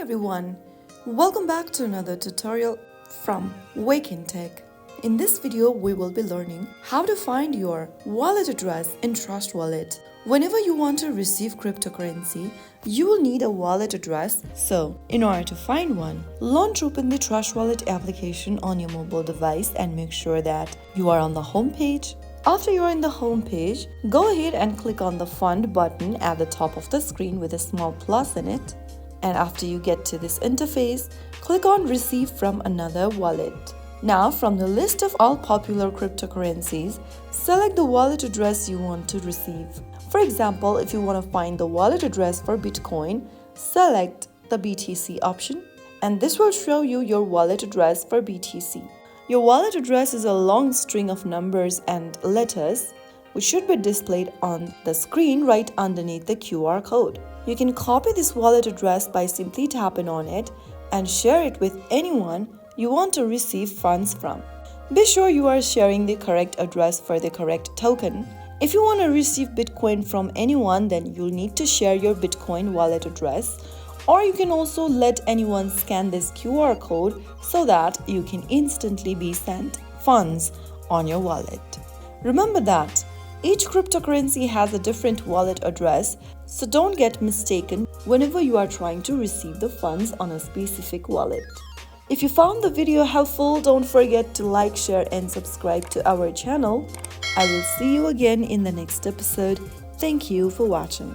everyone, welcome back to another tutorial from Wake&Tech. In this video, we will be learning how to find your wallet address in Trust Wallet. Whenever you want to receive cryptocurrency, you will need a wallet address. So, in order to find one, launch open the Trust Wallet application on your mobile device and make sure that you are on the home page. After you are in the home page, go ahead and click on the Fund button at the top of the screen with a small plus in it. And after you get to this interface, click on Receive from another wallet. Now, from the list of all popular cryptocurrencies, select the wallet address you want to receive. For example, if you want to find the wallet address for Bitcoin, select the BTC option, and this will show you your wallet address for BTC. Your wallet address is a long string of numbers and letters, which should be displayed on the screen right underneath the QR code. You can copy this wallet address by simply tapping on it and share it with anyone you want to receive funds from. Be sure you are sharing the correct address for the correct token. If you want to receive Bitcoin from anyone, then you'll need to share your Bitcoin wallet address, or you can also let anyone scan this QR code so that you can instantly be sent funds on your wallet. Remember that each cryptocurrency has a different wallet address, so don't get mistaken whenever you are trying to receive the funds on a specific wallet. If you found the video helpful, don't forget to like, share and subscribe to our channel. I will see you again in the next episode. Thank you for watching.